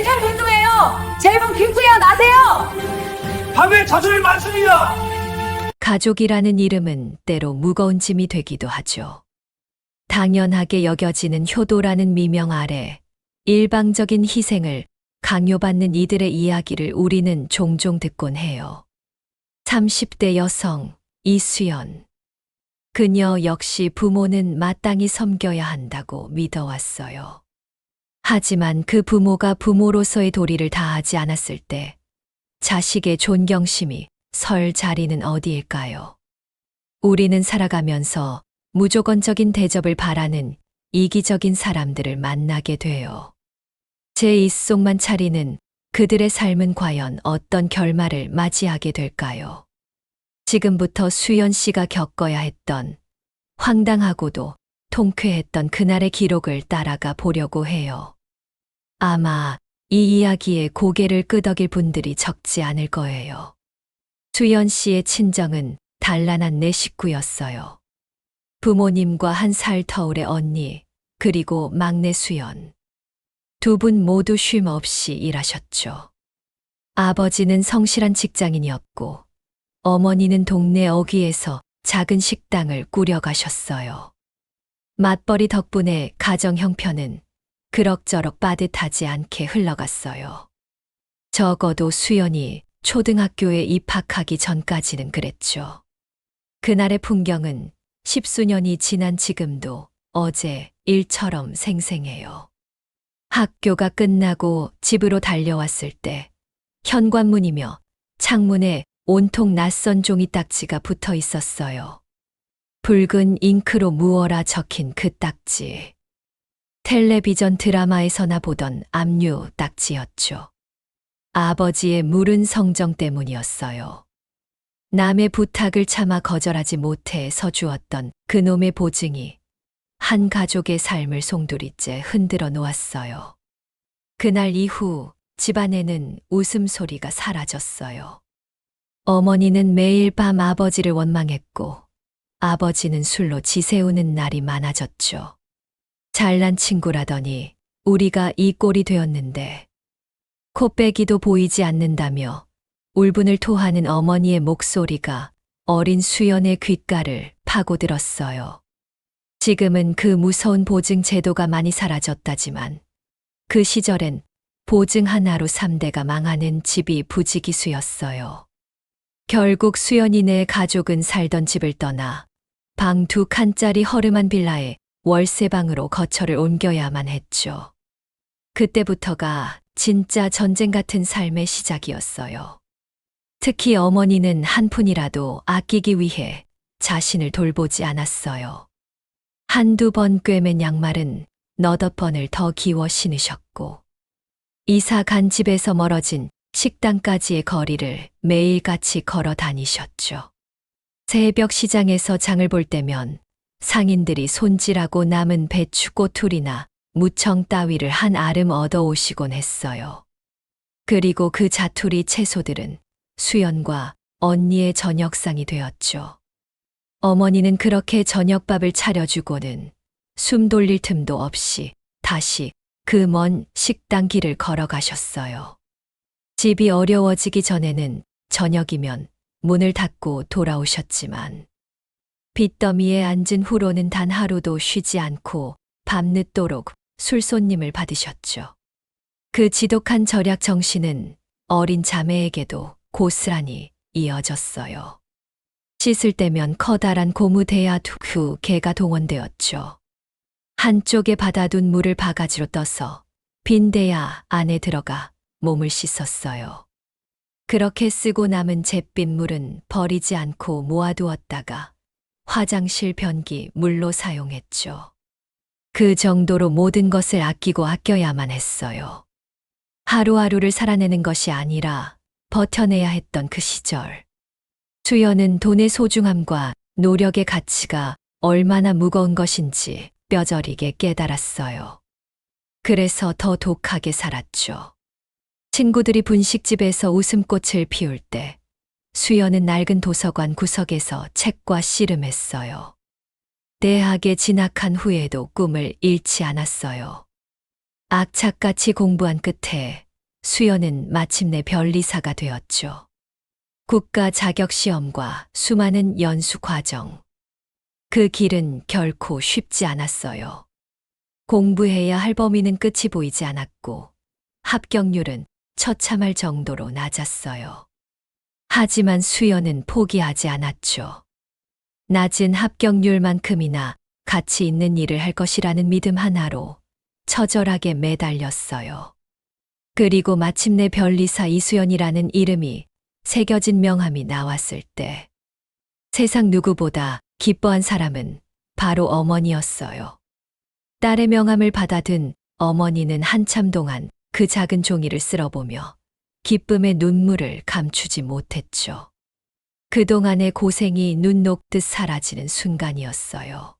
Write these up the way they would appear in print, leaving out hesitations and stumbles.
멘탈 빈둥해요. 제 이름 김구야 나세요. 밤에 자손이 많습니다. 가족이라는 이름은 때로 무거운 짐이 되기도 하죠. 당연하게 여겨지는 효도라는 미명 아래 일방적인 희생을 강요받는 이들의 이야기를 우리는 종종 듣곤 해요. 30대 여성 이수연. 그녀 역시 부모는 마땅히 섬겨야 한다고 믿어왔어요. 하지만 그 부모가 부모로서의 도리를 다하지 않았을 때 자식의 존경심이 설 자리는 어디일까요? 우리는 살아가면서 무조건적인 대접을 바라는 이기적인 사람들을 만나게 돼요. 제 입속만 차리는 그들의 삶은 과연 어떤 결말을 맞이하게 될까요? 지금부터 수연 씨가 겪어야 했던 황당하고도 통쾌했던 그날의 기록을 따라가 보려고 해요. 아마 이 이야기에 고개를 끄덕일 분들이 적지 않을 거예요. 수연 씨의 친정은 단란한 네 식구였어요. 부모님과 한 살 터울의 언니, 그리고 막내 수연. 두 분 모두 쉼 없이 일하셨죠. 아버지는 성실한 직장인이었고, 어머니는 동네 어귀에서 작은 식당을 꾸려가셨어요. 맞벌이 덕분에 가정 형편은 그럭저럭 빠듯하지 않게 흘러갔어요. 적어도 수연이 초등학교에 입학하기 전까지는 그랬죠. 그날의 풍경은 십수년이 지난 지금도 어제 일처럼 생생해요. 학교가 끝나고 집으로 달려왔을 때 현관문이며 창문에 온통 낯선 종이 딱지가 붙어 있었어요. 붉은 잉크로 무어라 적힌 그 딱지. 텔레비전 드라마에서나 보던 압류 딱지였죠. 아버지의 무른 성정 때문이었어요. 남의 부탁을 참아 거절하지 못해 서주었던 그놈의 보증이 한 가족의 삶을 송두리째 흔들어 놓았어요. 그날 이후 집안에는 웃음소리가 사라졌어요. 어머니는 매일 밤 아버지를 원망했고 아버지는 술로 지새우는 날이 많아졌죠. 잘난 친구라더니 우리가 이 꼴이 되었는데 코빼기도 보이지 않는다며 울분을 토하는 어머니의 목소리가 어린 수연의 귓가를 파고들었어요. 지금은 그 무서운 보증 제도가 많이 사라졌다지만 그 시절엔 보증 하나로 3대가 망하는 집이 부지기수였어요. 결국 수연이네 가족은 살던 집을 떠나 방 2칸짜리 허름한 빌라에 월세방으로 거처를 옮겨야만 했죠. 그때부터가 진짜 전쟁 같은 삶의 시작이었어요. 특히 어머니는 한 푼이라도 아끼기 위해 자신을 돌보지 않았어요. 한두 번 꿰맨 양말은 너댓 번을 더 기워 신으셨고 이사 간 집에서 멀어진 식당까지의 거리를 매일같이 걸어 다니셨죠. 새벽 시장에서 장을 볼 때면 상인들이 손질하고 남은 배추 꼬투리나 무청 따위를 한 아름 얻어 오시곤 했어요. 그리고 그 자투리 채소들은 수연과 언니의 저녁상이 되었죠. 어머니는 그렇게 저녁밥을 차려주고는 숨 돌릴 틈도 없이 다시 그 먼 식당 길을 걸어가셨어요. 집이 어려워지기 전에는 저녁이면 문을 닫고 돌아오셨지만 빚더미에 앉은 후로는 단 하루도 쉬지 않고 밤늦도록 술손님을 받으셨죠. 그 지독한 절약 정신은 어린 자매에게도 고스란히 이어졌어요. 씻을 때면 커다란 고무 대야 2개가 동원되었죠. 한쪽에 받아둔 물을 바가지로 떠서 빈 대야 안에 들어가 몸을 씻었어요. 그렇게 쓰고 남은 잿빛 물은 버리지 않고 모아두었다가 화장실 변기 물로 사용했죠. 그 정도로 모든 것을 아끼고 아껴야만 했어요. 하루하루를 살아내는 것이 아니라 버텨내야 했던 그 시절. 수연은 돈의 소중함과 노력의 가치가 얼마나 무거운 것인지 뼈저리게 깨달았어요. 그래서 더 독하게 살았죠. 친구들이 분식집에서 웃음꽃을 피울 때 수연은 낡은 도서관 구석에서 책과 씨름했어요. 대학에 진학한 후에도 꿈을 잃지 않았어요. 악착같이 공부한 끝에 수연은 마침내 변리사가 되었죠. 국가 자격 시험과 수많은 연수 과정. 그 길은 결코 쉽지 않았어요. 공부해야 할 범위는 끝이 보이지 않았고 합격률은 처참할 정도로 낮았어요. 하지만 수연은 포기하지 않았죠. 낮은 합격률만큼이나 가치 있는 일을 할 것이라는 믿음 하나로 처절하게 매달렸어요. 그리고 마침내 변리사 이수연이라는 이름이 새겨진 명함이 나왔을 때 세상 누구보다 기뻐한 사람은 바로 어머니였어요. 딸의 명함을 받아든 어머니는 한참 동안 그 작은 종이를 쓸어보며 기쁨의 눈물을 감추지 못했죠. 그동안의 고생이 눈 녹듯 사라지는 순간이었어요.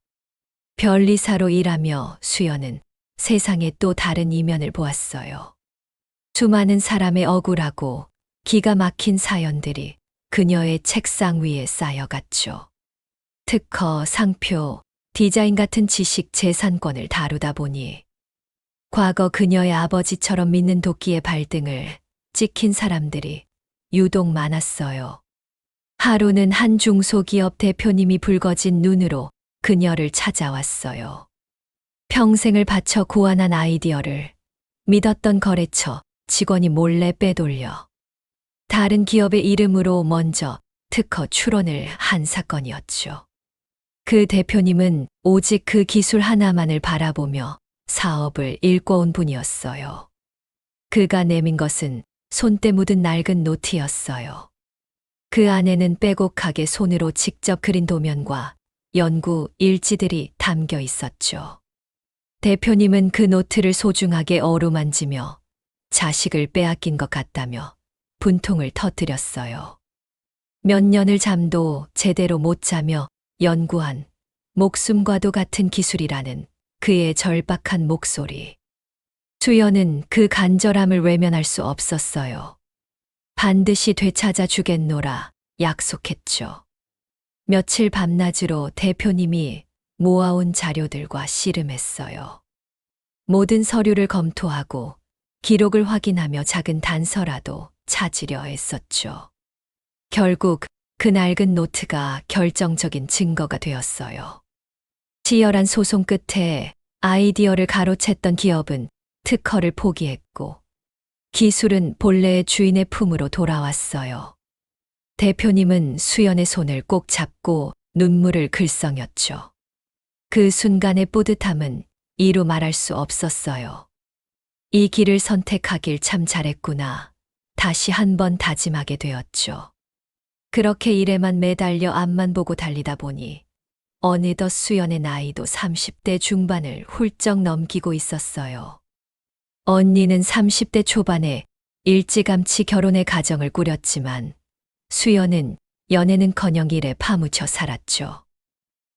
변리사로 일하며 수연은 세상의 또 다른 이면을 보았어요. 수많은 사람의 억울하고 기가 막힌 사연들이 그녀의 책상 위에 쌓여갔죠. 특허, 상표, 디자인 같은 지식 재산권을 다루다 보니 과거 그녀의 아버지처럼 믿는 도끼의 발등을 찍힌 사람들이 유독 많았어요. 하루는 한 중소기업 대표님이 붉어진 눈으로 그녀를 찾아왔어요. 평생을 바쳐 고안한 아이디어를 믿었던 거래처 직원이 몰래 빼돌려 다른 기업의 이름으로 먼저 특허 출원을 한 사건이었죠. 그 대표님은 오직 그 기술 하나만을 바라보며 사업을 일궈온 분이었어요. 그가 내민 것은 손때 묻은 낡은 노트였어요. 그 안에는 빼곡하게 손으로 직접 그린 도면과 연구 일지들이 담겨 있었죠. 대표님은 그 노트를 소중하게 어루만지며 자식을 빼앗긴 것 같다며 분통을 터뜨렸어요. 몇 년을 잠도 제대로 못 자며 연구한 목숨과도 같은 기술이라는 그의 절박한 목소리. 수연은 그 간절함을 외면할 수 없었어요. 반드시 되찾아 주겠노라 약속했죠. 며칠 밤낮으로 대표님이 모아온 자료들과 씨름했어요. 모든 서류를 검토하고 기록을 확인하며 작은 단서라도 찾으려 했었죠. 결국 그 낡은 노트가 결정적인 증거가 되었어요. 치열한 소송 끝에 아이디어를 가로챘던 기업은 특허를 포기했고 기술은 본래의 주인의 품으로 돌아왔어요. 대표님은 수연의 손을 꼭 잡고 눈물을 글썽였죠. 그 순간의 뿌듯함은 이루 말할 수 없었어요. 이 길을 선택하길 참 잘했구나. 다시 한번 다짐하게 되었죠. 그렇게 일에만 매달려 앞만 보고 달리다 보니 어느덧 수연의 나이도 30대 중반을 훌쩍 넘기고 있었어요. 언니는 30대 초반에 일찌감치 결혼의 가정을 꾸렸지만 수연은 연애는커녕 일에 파묻혀 살았죠.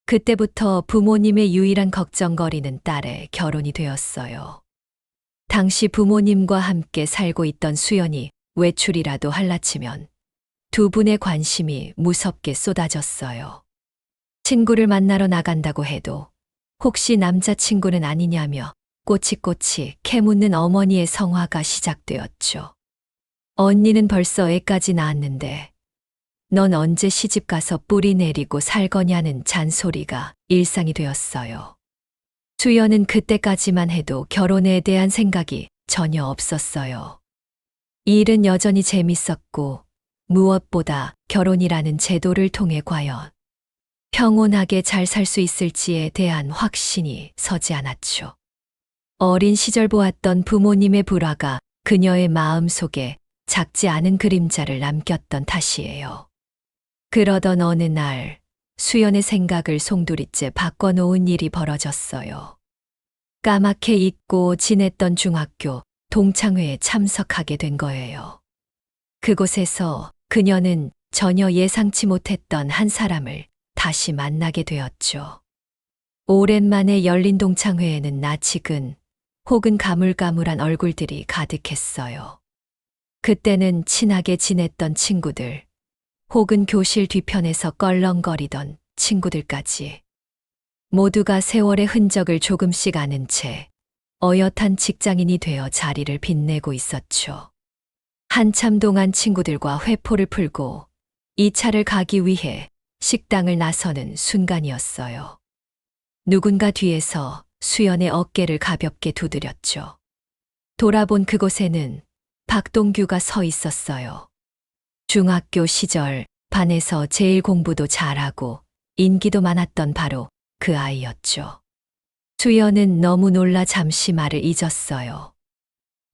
그때부터 부모님의 유일한 걱정거리는 딸의 결혼이 되었어요. 당시 부모님과 함께 살고 있던 수연이 외출이라도 할라치면 두 분의 관심이 무섭게 쏟아졌어요. 친구를 만나러 나간다고 해도 혹시 남자친구는 아니냐며 꼬치꼬치 캐묻는 어머니의 성화가 시작되었죠. 언니는 벌써 애까지 낳았는데 넌 언제 시집가서 뿌리 내리고 살 거냐는 잔소리가 일상이 되었어요. 수연은 그때까지만 해도 결혼에 대한 생각이 전혀 없었어요. 일은 여전히 재밌었고 무엇보다 결혼이라는 제도를 통해 과연 평온하게 잘 살 수 있을지에 대한 확신이 서지 않았죠. 어린 시절 보았던 부모님의 불화가 그녀의 마음속에 작지 않은 그림자를 남겼던 탓이에요. 그러던 어느 날 수연의 생각을 송두리째 바꿔놓은 일이 벌어졌어요. 까맣게 잊고 지냈던 중학교 동창회에 참석하게 된 거예요. 그곳에서 그녀는 전혀 예상치 못했던 한 사람을 다시 만나게 되었죠. 오랜만에 열린 동창회에는 낯익은 혹은 가물가물한 얼굴들이 가득했어요. 그때는 친하게 지냈던 친구들, 혹은 교실 뒤편에서 껄렁거리던 친구들까지 모두가 세월의 흔적을 조금씩 아는 채 어엿한 직장인이 되어 자리를 빛내고 있었죠. 한참 동안 친구들과 회포를 풀고 2차를 가기 위해 식당을 나서는 순간이었어요. 누군가 뒤에서 수연의 어깨를 가볍게 두드렸죠. 돌아본 그곳에는 박동규가 서 있었어요. 중학교 시절 반에서 제일 공부도 잘하고 인기도 많았던 바로 그 아이였죠. 수연은 너무 놀라 잠시 말을 잊었어요.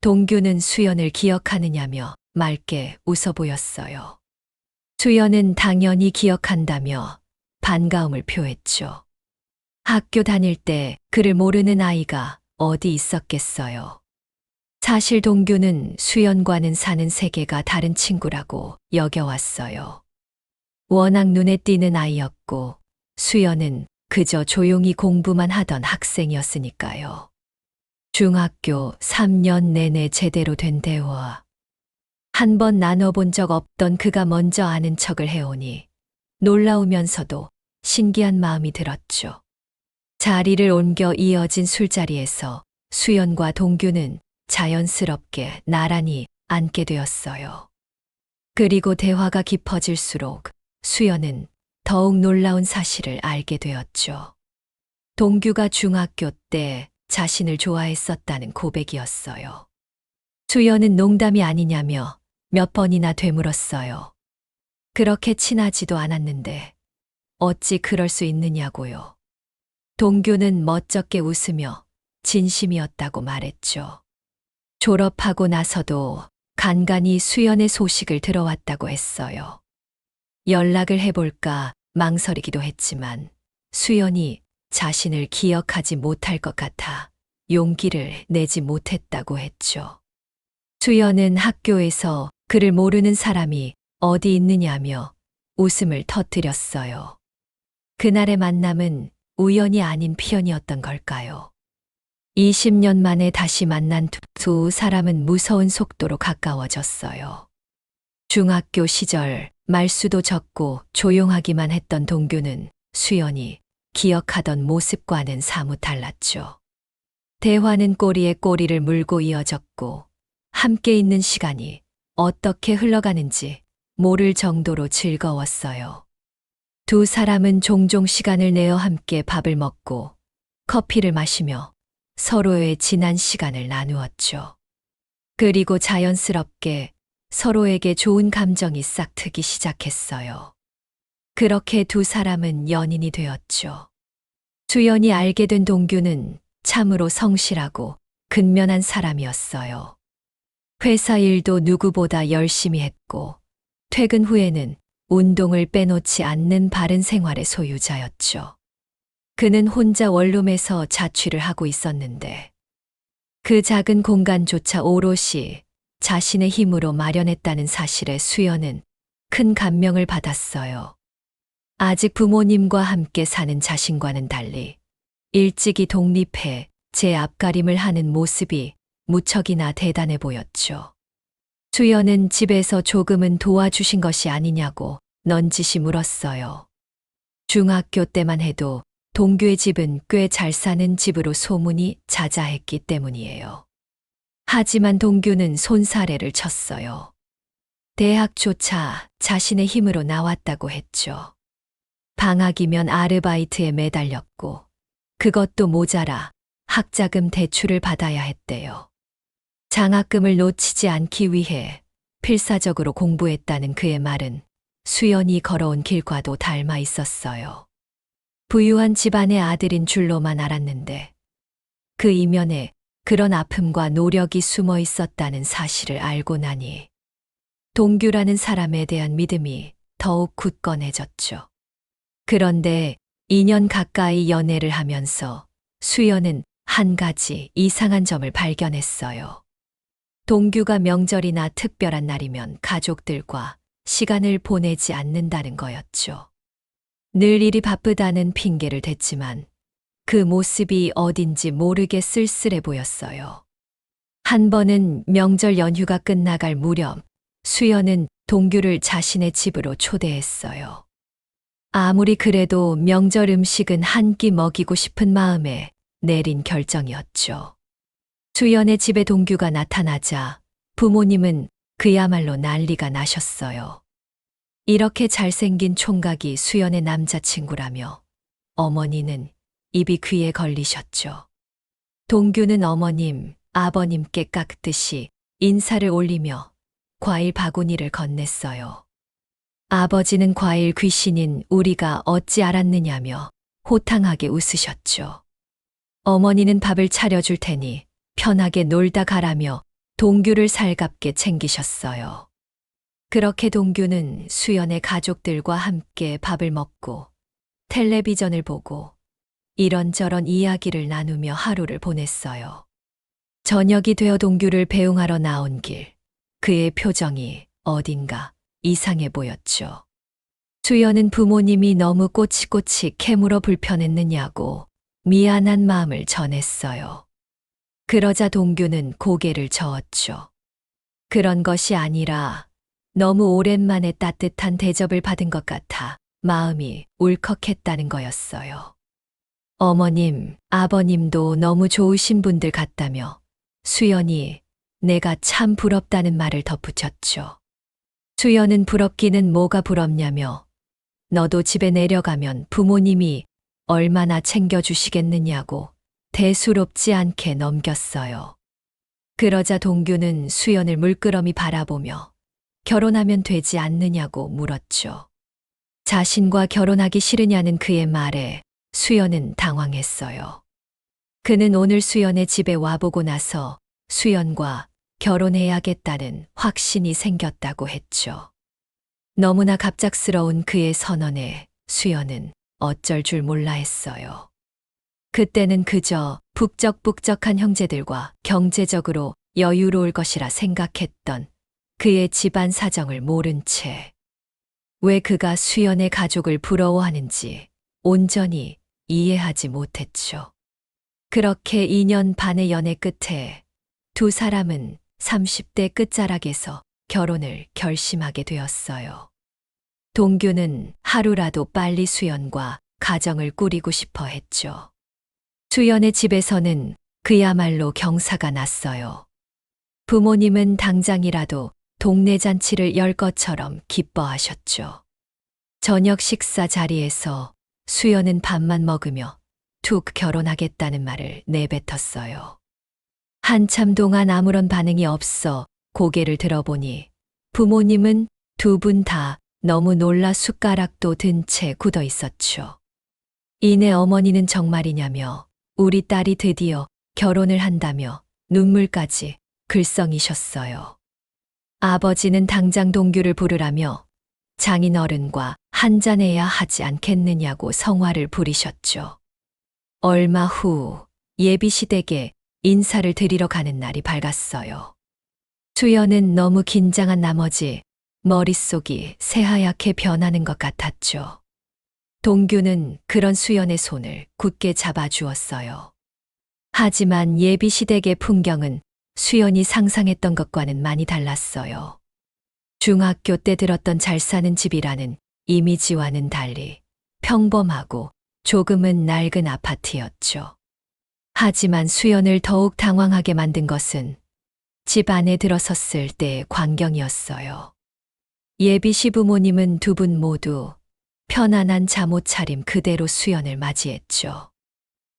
동규는 수연을 기억하느냐며 맑게 웃어 보였어요. 수연은 당연히 기억한다며 반가움을 표했죠. 학교 다닐 때 그를 모르는 아이가 어디 있었겠어요. 사실 동규는 수연과는 사는 세계가 다른 친구라고 여겨왔어요. 워낙 눈에 띄는 아이였고 수연은 그저 조용히 공부만 하던 학생이었으니까요. 중학교 3년 내내 제대로 된 대화. 한 번 나눠본 적 없던 그가 먼저 아는 척을 해오니 놀라우면서도 신기한 마음이 들었죠. 자리를 옮겨 이어진 술자리에서 수연과 동규는 자연스럽게 나란히 앉게 되었어요. 그리고 대화가 깊어질수록 수연은 더욱 놀라운 사실을 알게 되었죠. 동규가 중학교 때 자신을 좋아했었다는 고백이었어요. 수연은 농담이 아니냐며 몇 번이나 되물었어요. 그렇게 친하지도 않았는데 어찌 그럴 수 있느냐고요. 동규는 멋쩍게 웃으며 진심이었다고 말했죠. 졸업하고 나서도 간간히 수연의 소식을 들어왔다고 했어요. 연락을 해볼까 망설이기도 했지만 수연이 자신을 기억하지 못할 것 같아 용기를 내지 못했다고 했죠. 수연은 학교에서 그를 모르는 사람이 어디 있느냐며 웃음을 터뜨렸어요. 그날의 만남은 우연이 아닌 필연이었던 걸까요? 20년 만에 다시 만난 두 사람은 무서운 속도로 가까워졌어요. 중학교 시절 말수도 적고 조용하기만 했던 동규는 수연이 기억하던 모습과는 사뭇 달랐죠. 대화는 꼬리에 꼬리를 물고 이어졌고 함께 있는 시간이 어떻게 흘러가는지 모를 정도로 즐거웠어요. 두 사람은 종종 시간을 내어 함께 밥을 먹고 커피를 마시며 서로의 지난 시간을 나누었죠. 그리고 자연스럽게 서로에게 좋은 감정이 싹트기 시작했어요. 그렇게 두 사람은 연인이 되었죠. 수연이 알게 된 동규는 참으로 성실하고 근면한 사람이었어요. 회사 일도 누구보다 열심히 했고 퇴근 후에는 운동을 빼놓지 않는 바른 생활의 소유자였죠. 그는 혼자 원룸에서 자취를 하고 있었는데 그 작은 공간조차 오롯이 자신의 힘으로 마련했다는 사실에 수연은 큰 감명을 받았어요. 아직 부모님과 함께 사는 자신과는 달리 일찍이 독립해 제 앞가림을 하는 모습이 무척이나 대단해 보였죠. 수연은 집에서 조금은 도와주신 것이 아니냐고 넌지시 물었어요. 중학교 때만 해도 동규의 집은 꽤 잘 사는 집으로 소문이 자자했기 때문이에요. 하지만 동규는 손사래를 쳤어요. 대학조차 자신의 힘으로 나왔다고 했죠. 방학이면 아르바이트에 매달렸고 그것도 모자라 학자금 대출을 받아야 했대요. 장학금을 놓치지 않기 위해 필사적으로 공부했다는 그의 말은 수연이 걸어온 길과도 닮아 있었어요. 부유한 집안의 아들인 줄로만 알았는데 그 이면에 그런 아픔과 노력이 숨어 있었다는 사실을 알고 나니 동규라는 사람에 대한 믿음이 더욱 굳건해졌죠. 그런데 2년 가까이 연애를 하면서 수연은 한 가지 이상한 점을 발견했어요. 동규가 명절이나 특별한 날이면 가족들과 시간을 보내지 않는다는 거였죠. 늘 일이 바쁘다는 핑계를 댔지만 그 모습이 어딘지 모르게 쓸쓸해 보였어요. 한 번은 명절 연휴가 끝나갈 무렵 수연은 동규를 자신의 집으로 초대했어요. 아무리 그래도 명절 음식은 한 끼 먹이고 싶은 마음에 내린 결정이었죠. 수연의 집에 동규가 나타나자 부모님은 그야말로 난리가 나셨어요. 이렇게 잘생긴 총각이 수연의 남자친구라며 어머니는 입이 귀에 걸리셨죠. 동규는 어머님, 아버님께 깎듯이 인사를 올리며 과일 바구니를 건넸어요. 아버지는 과일 귀신인 우리가 어찌 알았느냐며 호탕하게 웃으셨죠. 어머니는 밥을 차려줄 테니 편하게 놀다 가라며 동규를 살갑게 챙기셨어요. 그렇게 동규는 수연의 가족들과 함께 밥을 먹고 텔레비전을 보고 이런저런 이야기를 나누며 하루를 보냈어요. 저녁이 되어 동규를 배웅하러 나온 길, 그의 표정이 어딘가 이상해 보였죠. 수연은 부모님이 너무 꼬치꼬치 캐물어 불편했느냐고 미안한 마음을 전했어요. 그러자 동규는 고개를 저었죠. 그런 것이 아니라 너무 오랜만에 따뜻한 대접을 받은 것 같아 마음이 울컥했다는 거였어요. 어머님, 아버님도 너무 좋으신 분들 같다며 수연이 내가 참 부럽다는 말을 덧붙였죠. 수연은 부럽기는 뭐가 부럽냐며 너도 집에 내려가면 부모님이 얼마나 챙겨주시겠느냐고 대수롭지 않게 넘겼어요. 그러자 동규는 수연을 물끄러미 바라보며 결혼하면 되지 않느냐고 물었죠. 자신과 결혼하기 싫으냐는 그의 말에 수연은 당황했어요. 그는 오늘 수연의 집에 와보고 나서 수연과 결혼해야겠다는 확신이 생겼다고 했죠. 너무나 갑작스러운 그의 선언에 수연은 어쩔 줄 몰라 했어요. 그때는 그저 북적북적한 형제들과 경제적으로 여유로울 것이라 생각했던 그의 집안 사정을 모른 채 왜 그가 수연의 가족을 부러워하는지 온전히 이해하지 못했죠. 그렇게 2년 반의 연애 끝에 두 사람은 30대 끝자락에서 결혼을 결심하게 되었어요. 동규는 하루라도 빨리 수연과 가정을 꾸리고 싶어 했죠. 수연의 집에서는 그야말로 경사가 났어요. 부모님은 당장이라도 동네 잔치를 열 것처럼 기뻐하셨죠. 저녁 식사 자리에서 수연은 밥만 먹으며 툭 결혼하겠다는 말을 내뱉었어요. 한참 동안 아무런 반응이 없어 고개를 들어보니 부모님은 두 분 다 너무 놀라 숟가락도 든 채 굳어 있었죠. 이내 어머니는 정말이냐며 우리 딸이 드디어 결혼을 한다며 눈물까지 글썽이셨어요. 아버지는 당장 동규를 부르라며 장인어른과 한잔해야 하지 않겠느냐고 성화를 부리셨죠. 얼마 후 예비시댁에 인사를 드리러 가는 날이 밝았어요. 수연은 너무 긴장한 나머지 머릿속이 새하얗게 변하는 것 같았죠. 동규는 그런 수연의 손을 굳게 잡아주었어요. 하지만 예비시댁의 풍경은 수연이 상상했던 것과는 많이 달랐어요. 중학교 때 들었던 잘 사는 집이라는 이미지와는 달리 평범하고 조금은 낡은 아파트였죠. 하지만 수연을 더욱 당황하게 만든 것은 집 안에 들어섰을 때의 광경이었어요. 예비 시부모님은 두 분 모두 편안한 잠옷 차림 그대로 수연을 맞이했죠.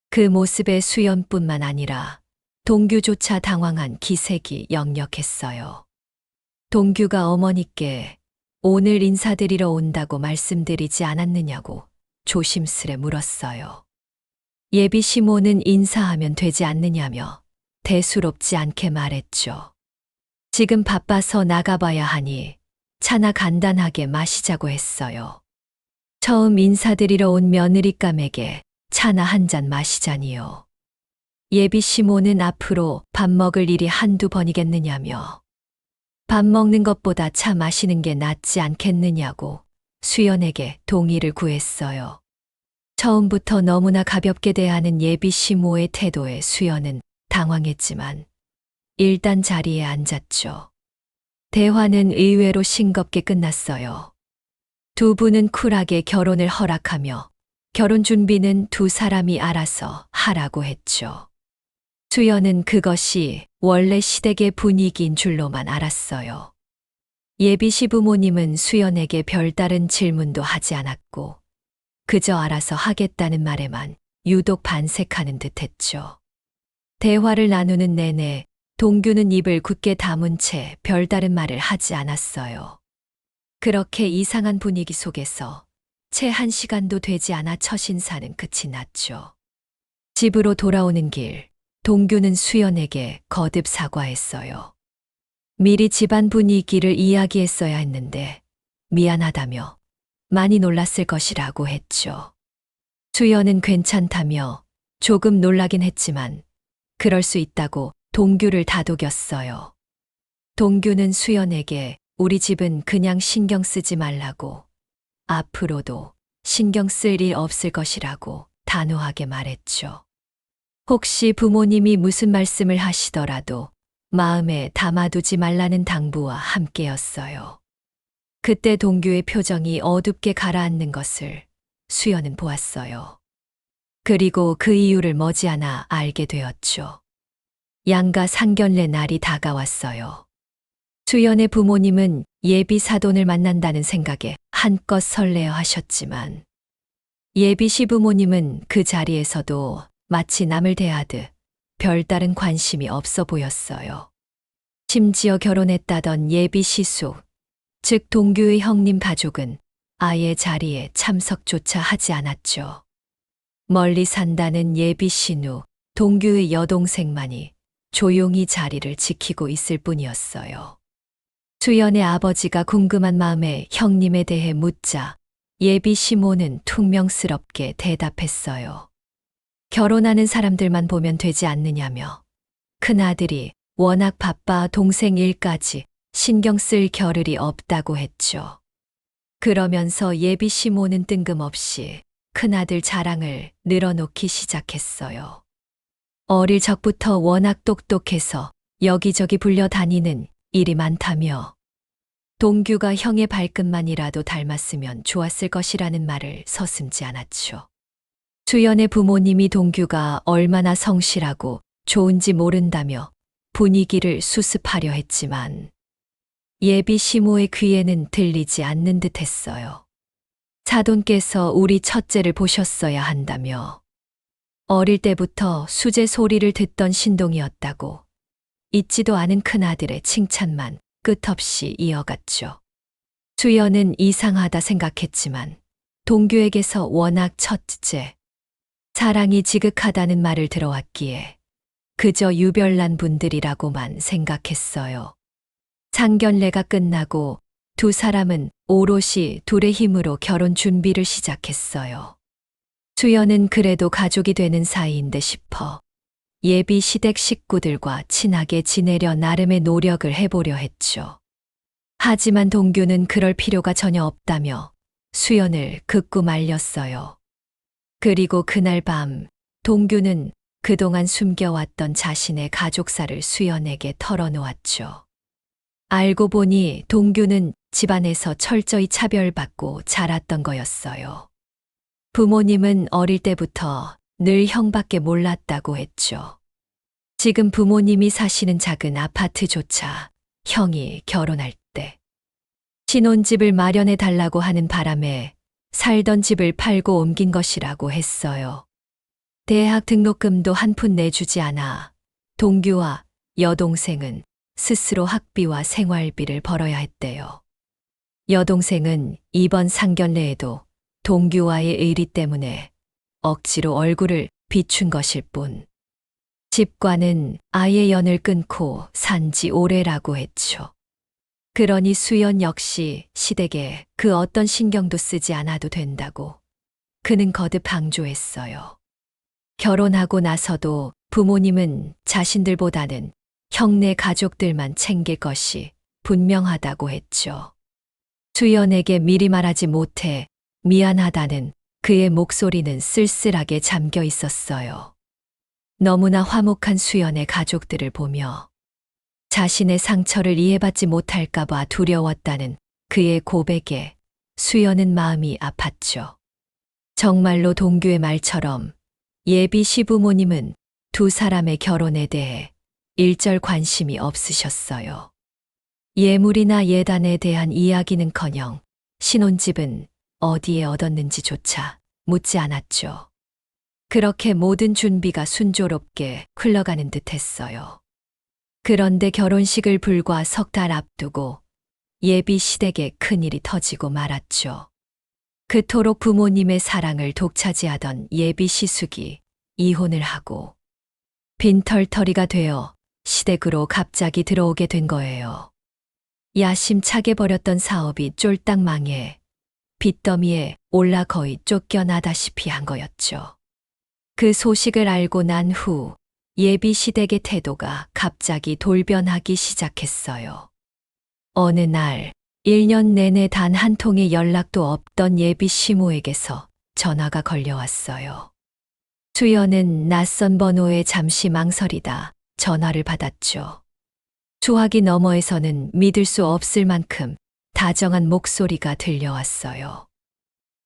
그 모습에 수연뿐만 아니라 동규조차 당황한 기색이 역력했어요. 동규가 어머니께 오늘 인사드리러 온다고 말씀드리지 않았느냐고 조심스레 물었어요. 예비 시모는 인사하면 되지 않느냐며 대수롭지 않게 말했죠. 지금 바빠서 나가봐야 하니 차나 간단하게 마시자고 했어요. 처음 인사드리러 온 며느리감에게 차나 한 잔 마시자니요. 예비 시모는 앞으로 밥 먹을 일이 한두 번이겠느냐며 밥 먹는 것보다 차 마시는 게 낫지 않겠느냐고 수연에게 동의를 구했어요. 처음부터 너무나 가볍게 대하는 예비 시모의 태도에 수연은 당황했지만 일단 자리에 앉았죠. 대화는 의외로 싱겁게 끝났어요. 두 분은 쿨하게 결혼을 허락하며 결혼 준비는 두 사람이 알아서 하라고 했죠. 수연은 그것이 원래 시댁의 분위기인 줄로만 알았어요. 예비 시부모님은 수연에게 별다른 질문도 하지 않았고 그저 알아서 하겠다는 말에만 유독 반색하는 듯했죠. 대화를 나누는 내내 동규는 입을 굳게 다문 채 별다른 말을 하지 않았어요. 그렇게 이상한 분위기 속에서 채 1시간도 되지 않아 첫 인사는 끝이 났죠. 집으로 돌아오는 길, 동규는 수연에게 거듭 사과했어요. 미리 집안 분위기를 이야기했어야 했는데 미안하다며 많이 놀랐을 것이라고 했죠. 수연은 괜찮다며 조금 놀라긴 했지만 그럴 수 있다고 동규를 다독였어요. 동규는 수연에게 우리 집은 그냥 신경 쓰지 말라고 앞으로도 신경 쓸 일 없을 것이라고 단호하게 말했죠. 혹시 부모님이 무슨 말씀을 하시더라도 마음에 담아두지 말라는 당부와 함께였어요. 그때 동규의 표정이 어둡게 가라앉는 것을 수연은 보았어요. 그리고 그 이유를 머지않아 알게 되었죠. 양가 상견례 날이 다가왔어요. 수연의 부모님은 예비 사돈을 만난다는 생각에 한껏 설레어 하셨지만 예비 시부모님은 그 자리에서도 마치 남을 대하듯 별다른 관심이 없어 보였어요. 심지어 결혼했다던 예비 시숙, 즉 동규의 형님 가족은 아예 자리에 참석조차 하지 않았죠. 멀리 산다는 예비 신우, 동규의 여동생만이 조용히 자리를 지키고 있을 뿐이었어요. 수연의 아버지가 궁금한 마음에 형님에 대해 묻자 예비 시모는 퉁명스럽게 대답했어요. 결혼하는 사람들만 보면 되지 않느냐며 큰아들이 워낙 바빠 동생 일까지 신경 쓸 겨를이 없다고 했죠. 그러면서 예비 시모는 뜬금없이 큰아들 자랑을 늘어놓기 시작했어요. 어릴 적부터 워낙 똑똑해서 여기저기 불려다니는 일이 많다며 동규가 형의 발끝만이라도 닮았으면 좋았을 것이라는 말을 서슴지 않았죠. 수연의 부모님이 동규가 얼마나 성실하고 좋은지 모른다며 분위기를 수습하려 했지만 예비 시모의 귀에는 들리지 않는 듯 했어요. 사돈께서 우리 첫째를 보셨어야 한다며 어릴 때부터 수제 소리를 듣던 신동이었다고 잊지도 않은 큰아들의 칭찬만 끝없이 이어갔죠. 수연은 이상하다 생각했지만 동규에게서 워낙 첫째, 사랑이 지극하다는 말을 들어왔기에 그저 유별난 분들이라고만 생각했어요. 상견례가 끝나고 두 사람은 오롯이 둘의 힘으로 결혼 준비를 시작했어요. 수연은 그래도 가족이 되는 사이인데 싶어 예비 시댁 식구들과 친하게 지내려 나름의 노력을 해보려 했죠. 하지만 동규는 그럴 필요가 전혀 없다며 수연을 극구 말렸어요. 그리고 그날 밤 동규는 그동안 숨겨왔던 자신의 가족사를 수연에게 털어놓았죠. 알고 보니 동규는 집안에서 철저히 차별받고 자랐던 거였어요. 부모님은 어릴 때부터 늘 형밖에 몰랐다고 했죠. 지금 부모님이 사시는 작은 아파트조차 형이 결혼할 때 신혼집을 마련해 달라고 하는 바람에 살던 집을 팔고 옮긴 것이라고 했어요. 대학 등록금도 한 푼 내주지 않아 동규와 여동생은 스스로 학비와 생활비를 벌어야 했대요. 여동생은 이번 상견례에도 동규와의 의리 때문에 억지로 얼굴을 비춘 것일 뿐 집과는 아예 연을 끊고 산지 오래라고 했죠. 그러니 수연 역시 시댁에 그 어떤 신경도 쓰지 않아도 된다고 그는 거듭 강조했어요. 결혼하고 나서도 부모님은 자신들보다는 형네 가족들만 챙길 것이 분명하다고 했죠. 수연에게 미리 말하지 못해 미안하다는 그의 목소리는 쓸쓸하게 잠겨 있었어요. 너무나 화목한 수연의 가족들을 보며 자신의 상처를 이해받지 못할까봐 두려웠다는 그의 고백에 수연은 마음이 아팠죠. 정말로 동규의 말처럼 예비 시부모님은 두 사람의 결혼에 대해 일절 관심이 없으셨어요. 예물이나 예단에 대한 이야기는커녕 신혼집은 어디에 얻었는지조차 묻지 않았죠. 그렇게 모든 준비가 순조롭게 흘러가는 듯 했어요. 그런데 결혼식을 불과 석 달 앞두고 예비 시댁에 큰일이 터지고 말았죠. 그토록 부모님의 사랑을 독차지하던 예비 시숙이 이혼을 하고 빈털터리가 되어 시댁으로 갑자기 들어오게 된 거예요. 야심차게 벌였던 사업이 쫄딱 망해 빚더미에 올라 거의 쫓겨나다시피 한 거였죠. 그 소식을 알고 난 후 예비 시댁의 태도가 갑자기 돌변하기 시작했어요. 어느 날 1년 내내 단 한 통의 연락도 없던 예비 시모에게서 전화가 걸려왔어요. 수연은 낯선 번호에 잠시 망설이다 전화를 받았죠. 소화기 너머에서는 믿을 수 없을 만큼 다정한 목소리가 들려왔어요.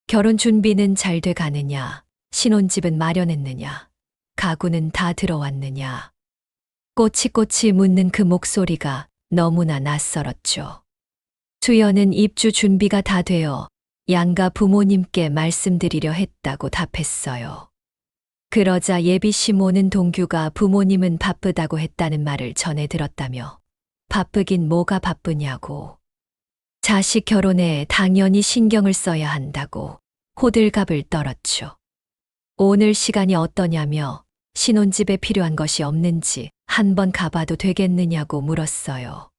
결혼 준비는 잘 돼 가느냐? 신혼집은 마련했느냐? 가구는 다 들어왔느냐? 꼬치꼬치 묻는 그 목소리가 너무나 낯설었죠. 수연은 입주 준비가 다 되어 양가 부모님께 말씀드리려 했다고 답했어요. 그러자 예비 시모는 동규가 부모님은 바쁘다고 했다는 말을 전해 들었다며 바쁘긴 뭐가 바쁘냐고. 자식 결혼에 당연히 신경을 써야 한다고 호들갑을 떨었죠. 오늘 시간이 어떠냐며 신혼집에 필요한 것이 없는지 한번 가봐도 되겠느냐고 물었어요.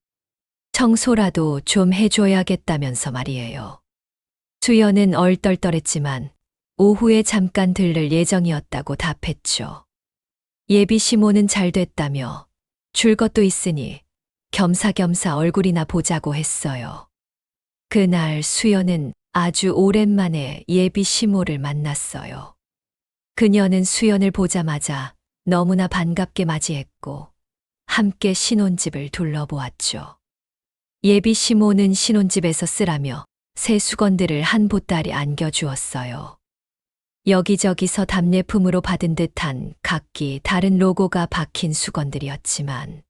청소라도 좀 해줘야겠다면서 말이에요. 수연은 얼떨떨했지만 오후에 잠깐 들를 예정이었다고 답했죠. 예비 시모는 잘 됐다며 줄 것도 있으니 겸사겸사 얼굴이나 보자고 했어요. 그날 수연은 아주 오랜만에 예비 시모를 만났어요. 그녀는 수연을 보자마자 너무나 반갑게 맞이했고 함께 신혼집을 둘러보았죠. 예비 시모는 신혼집에서 쓰라며 새 수건들을 한 보따리 안겨주었어요. 여기저기서 답례품으로 받은 듯한 각기 다른 로고가 박힌 수건들이었지만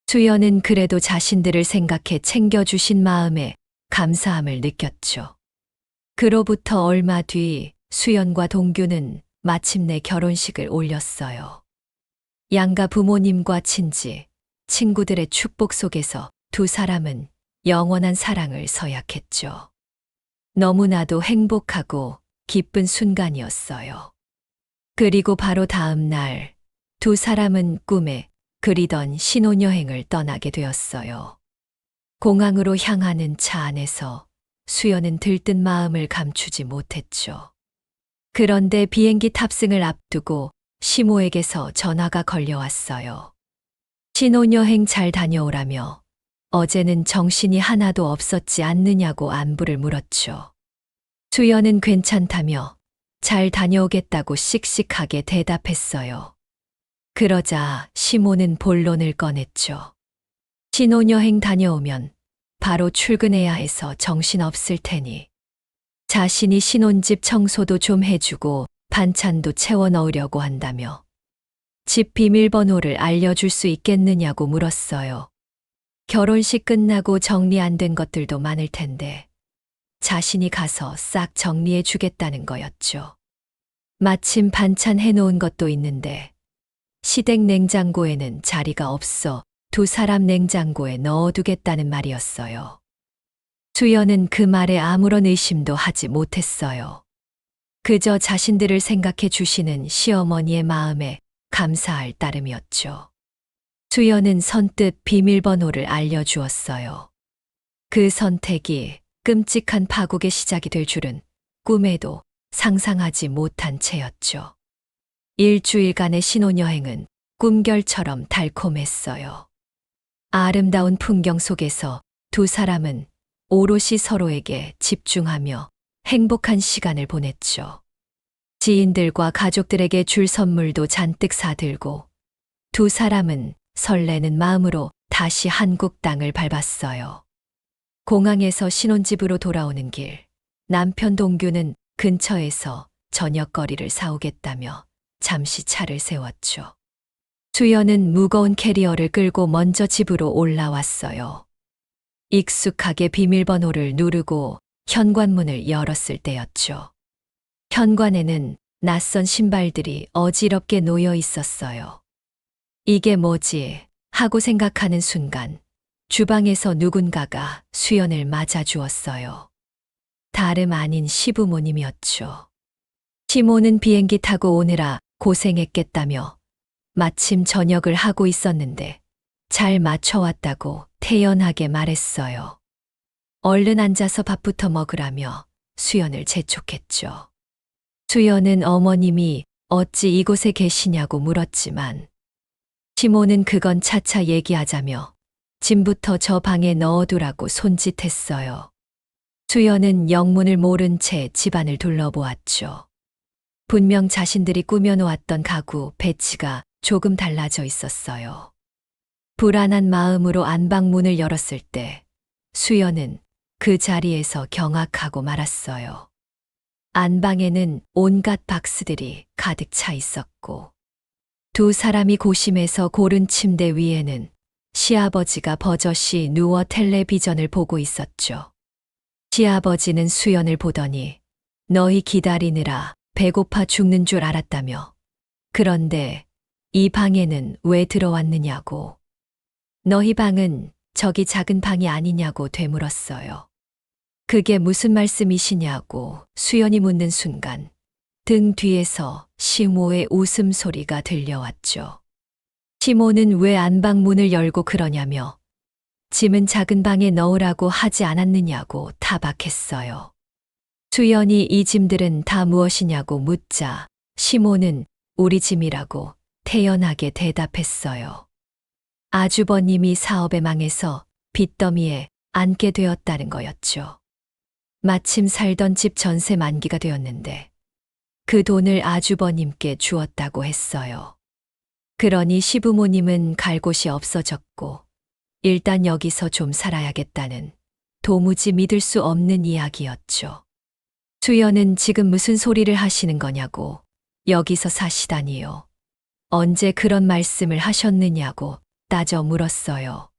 수연은 그래도 자신들을 생각해 챙겨주신 마음에 감사함을 느꼈죠. 그로부터 얼마 뒤 수연과 동규는 마침내 결혼식을 올렸어요. 양가 부모님과 친지, 친구들의 축복 속에서 두 사람은 영원한 사랑을 서약했죠. 너무나도 행복하고 기쁜 순간이었어요. 그리고 바로 다음 날 두 사람은 꿈에 그리던 신혼여행을 떠나게 되었어요. 공항으로 향하는 차 안에서 수연은 들뜬 마음을 감추지 못했죠. 그런데 비행기 탑승을 앞두고 시모에게서 전화가 걸려왔어요. 신혼여행 잘 다녀오라며 어제는 정신이 하나도 없었지 않느냐고 안부를 물었죠. 수연은 괜찮다며 잘 다녀오겠다고 씩씩하게 대답했어요. 그러자 시모는 본론을 꺼냈죠. 신혼여행 다녀오면 바로 출근해야 해서 정신없을 테니 자신이 신혼집 청소도 좀 해주고 반찬도 채워 넣으려고 한다며 집 비밀번호를 알려줄 수 있겠느냐고 물었어요. 결혼식 끝나고 정리 안 된 것들도 많을 텐데 자신이 가서 싹 정리해 주겠다는 거였죠. 마침 반찬 해놓은 것도 있는데 시댁 냉장고에는 자리가 없어 두 사람 냉장고에 넣어두겠다는 말이었어요. 수연은 그 말에 아무런 의심도 하지 못했어요. 그저 자신들을 생각해 주시는 시어머니의 마음에 감사할 따름이었죠. 수연은 선뜻 비밀번호를 알려주었어요. 그 선택이 끔찍한 파국의 시작이 될 줄은 꿈에도 상상하지 못한 채였죠. 일주일간의 신혼여행은 꿈결처럼 달콤했어요. 아름다운 풍경 속에서 두 사람은 오롯이 서로에게 집중하며 행복한 시간을 보냈죠. 지인들과 가족들에게 줄 선물도 잔뜩 사들고 두 사람은 설레는 마음으로 다시 한국 땅을 밟았어요. 공항에서 신혼집으로 돌아오는 길, 남편 동규는 근처에서 저녁거리를 사오겠다며 잠시 차를 세웠죠. 수연은 무거운 캐리어를 끌고 먼저 집으로 올라왔어요. 익숙하게 비밀번호를 누르고 현관문을 열었을 때였죠. 현관에는 낯선 신발들이 어지럽게 놓여 있었어요. 이게 뭐지? 하고 생각하는 순간 주방에서 누군가가 수연을 맞아 주었어요. 다름 아닌 시부모님이었죠. 시모는 비행기 타고 오느라 고생했겠다며 마침 저녁을 하고 있었는데 잘 맞춰왔다고 태연하게 말했어요. 얼른 앉아서 밥부터 먹으라며 수연을 재촉했죠. 수연은 어머님이 어찌 이곳에 계시냐고 물었지만 시모는 그건 차차 얘기하자며 짐부터 저 방에 넣어두라고 손짓했어요. 수연은 영문을 모른 채 집안을 둘러보았죠. 분명 자신들이 꾸며놓았던 가구 배치가 조금 달라져 있었어요. 불안한 마음으로 안방문을 열었을 때 수연은 그 자리에서 경악하고 말았어요. 안방에는 온갖 박스들이 가득 차 있었고 두 사람이 고심해서 고른 침대 위에는 시아버지가 버젓이 누워 텔레비전을 보고 있었죠. 시아버지는 수연을 보더니 너희 기다리느라 배고파 죽는 줄 알았다며 그런데 이 방에는 왜 들어왔느냐고 너희 방은 저기 작은 방이 아니냐고 되물었어요. 그게 무슨 말씀이시냐고 수연이 묻는 순간 등 뒤에서 시모의 웃음소리가 들려왔죠. 시모는 왜 안방 문을 열고 그러냐며 짐은 작은 방에 넣으라고 하지 않았느냐고 타박했어요. 수연이 이 짐들은 다 무엇이냐고 묻자 시모는 우리 짐이라고 태연하게 대답했어요. 아주버님이 사업에 망해서 빚더미에 앉게 되었다는 거였죠. 마침 살던 집 전세 만기가 되었는데 그 돈을 아주버님께 주었다고 했어요. 그러니 시부모님은 갈 곳이 없어졌고 일단 여기서 좀 살아야겠다는 도무지 믿을 수 없는 이야기였죠. 수연은 지금 무슨 소리를 하시는 거냐고 여기서 사시다니요. 언제 그런 말씀을 하셨느냐고 따져 물었어요.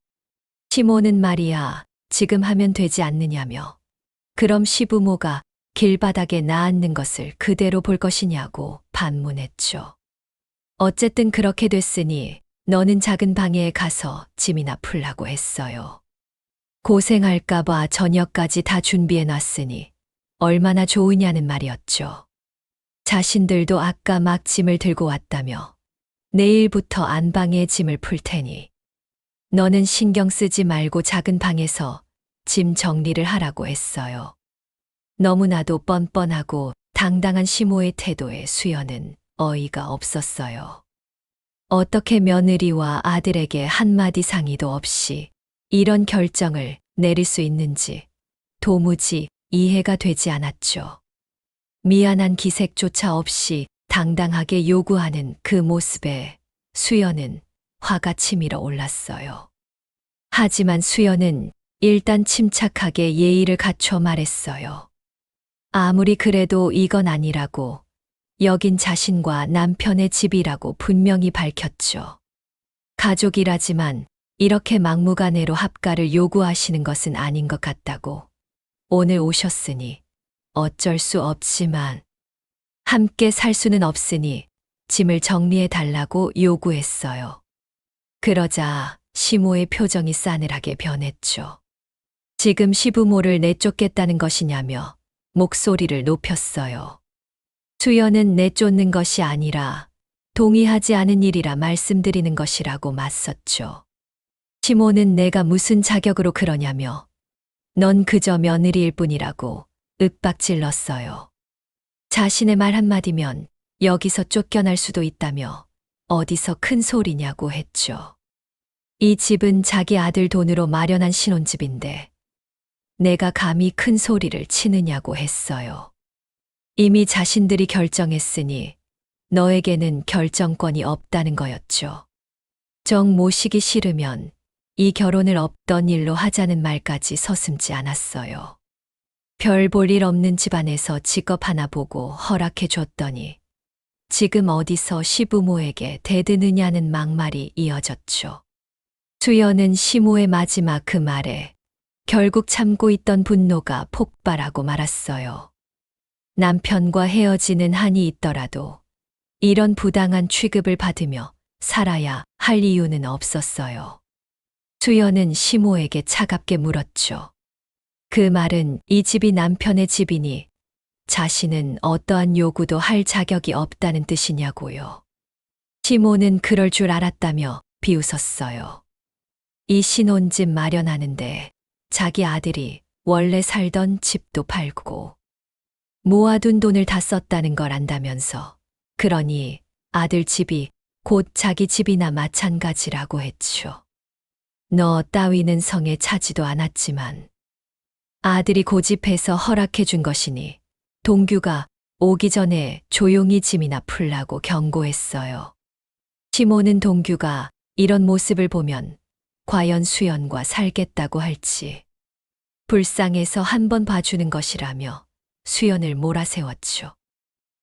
시모는 말이야 지금 하면 되지 않느냐며 그럼 시부모가 길바닥에 나앉는 것을 그대로 볼 것이냐고 반문했죠. 어쨌든 그렇게 됐으니 너는 작은 방에 가서 짐이나 풀라고 했어요. 고생할까봐 저녁까지 다 준비해놨으니 얼마나 좋으냐는 말이었죠. 자신들도 아까 막 짐을 들고 왔다며 내일부터 안방에 짐을 풀 테니 너는 신경 쓰지 말고 작은 방에서 짐 정리를 하라고 했어요. 너무나도 뻔뻔하고 당당한 시모의 태도에 수연은 어이가 없었어요. 어떻게 며느리와 아들에게 한마디 상의도 없이 이런 결정을 내릴 수 있는지 도무지 이해가 되지 않았죠. 미안한 기색조차 없이 당당하게 요구하는 그 모습에 수연은 화가 치밀어 올랐어요. 하지만 수연은 일단 침착하게 예의를 갖춰 말했어요. 아무리 그래도 이건 아니라고 여긴 자신과 남편의 집이라고 분명히 밝혔죠. 가족이라지만 이렇게 막무가내로 합가를 요구하시는 것은 아닌 것 같다고 오늘 오셨으니 어쩔 수 없지만 함께 살 수는 없으니 짐을 정리해 달라고 요구했어요. 그러자 시모의 표정이 싸늘하게 변했죠. 지금 시부모를 내쫓겠다는 것이냐며 목소리를 높였어요. 수연은 내쫓는 것이 아니라 동의하지 않은 일이라 말씀드리는 것이라고 맞섰죠. 시모는 내가 무슨 자격으로 그러냐며 넌 그저 며느리일 뿐이라고 윽박질렀어요. 자신의 말 한마디면 여기서 쫓겨날 수도 있다며 어디서 큰 소리냐고 했죠. 이 집은 자기 아들 돈으로 마련한 신혼집인데 내가 감히 큰 소리를 치느냐고 했어요. 이미 자신들이 결정했으니 너에게는 결정권이 없다는 거였죠. 정 모시기 싫으면 이 결혼을 없던 일로 하자는 말까지 서슴지 않았어요. 별 볼 일 없는 집안에서 직업 하나 보고 허락해 줬더니 지금 어디서 시부모에게 대드느냐는 막말이 이어졌죠. 수연은 시모의 마지막 그 말에 결국 참고 있던 분노가 폭발하고 말았어요. 남편과 헤어지는 한이 있더라도 이런 부당한 취급을 받으며 살아야 할 이유는 없었어요. 수연은 시모에게 차갑게 물었죠. 그 말은 이 집이 남편의 집이니 자신은 어떠한 요구도 할 자격이 없다는 뜻이냐고요. 시모는 그럴 줄 알았다며 비웃었어요. 이 신혼집 마련하는데 자기 아들이 원래 살던 집도 팔고 모아둔 돈을 다 썼다는 걸 안다면서 그러니 아들 집이 곧 자기 집이나 마찬가지라고 했죠. 너 따위는 성에 차지도 않았지만 아들이 고집해서 허락해 준 것이니 동규가 오기 전에 조용히 짐이나 풀라고 경고했어요. 시모는 동규가 이런 모습을 보면 과연 수연과 살겠다고 할지 불쌍해서 한번 봐주는 것이라며 수연을 몰아세웠죠.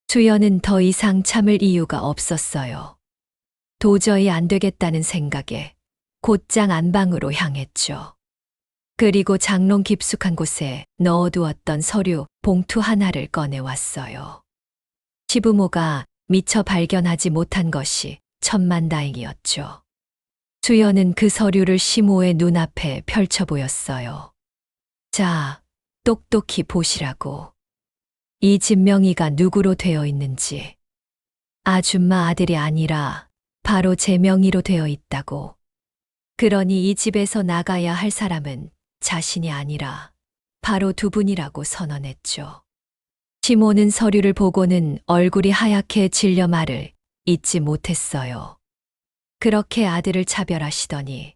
수연은 더 이상 참을 이유가 없었어요. 도저히 안 되겠다는 생각에 곧장 안방으로 향했죠. 그리고 장롱 깊숙한 곳에 넣어두었던 서류 봉투 하나를 꺼내왔어요. 시부모가 미처 발견하지 못한 것이 천만다행이었죠. 수연은 그 서류를 시모의 눈앞에 펼쳐 보였어요. 자, 똑똑히 보시라고. 이 집 명의가 누구로 되어 있는지. 아줌마 아들이 아니라 바로 제 명의로 되어 있다고. 그러니 이 집에서 나가야 할 사람은 자신이 아니라 바로 두 분이라고 선언했죠. 시모는 서류를 보고는 얼굴이 하얗게 질려 말을 잇지 못했어요. 그렇게 아들을 차별하시더니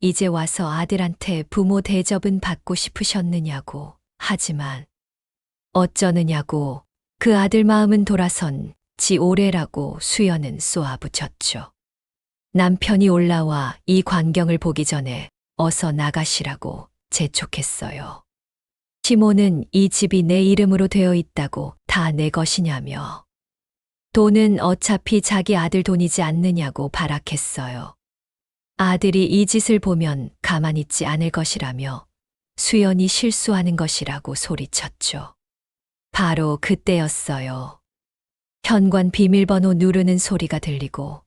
이제 와서 아들한테 부모 대접은 받고 싶으셨느냐고. 하지만 어쩌느냐고 그 아들 마음은 돌아선 지 오래라고 수연은 쏘아붙였죠. 남편이 올라와 이 광경을 보기 전에 어서 나가시라고 재촉했어요. 시모는 이 집이 내 이름으로 되어 있다고 다 내 것이냐며 돈은 어차피 자기 아들 돈이지 않느냐고 발악했어요. 아들이 이 짓을 보면 가만히 있지 않을 것이라며 수연이 실수하는 것이라고 소리쳤죠. 바로 그때였어요. 현관 비밀번호 누르는 소리가 들리고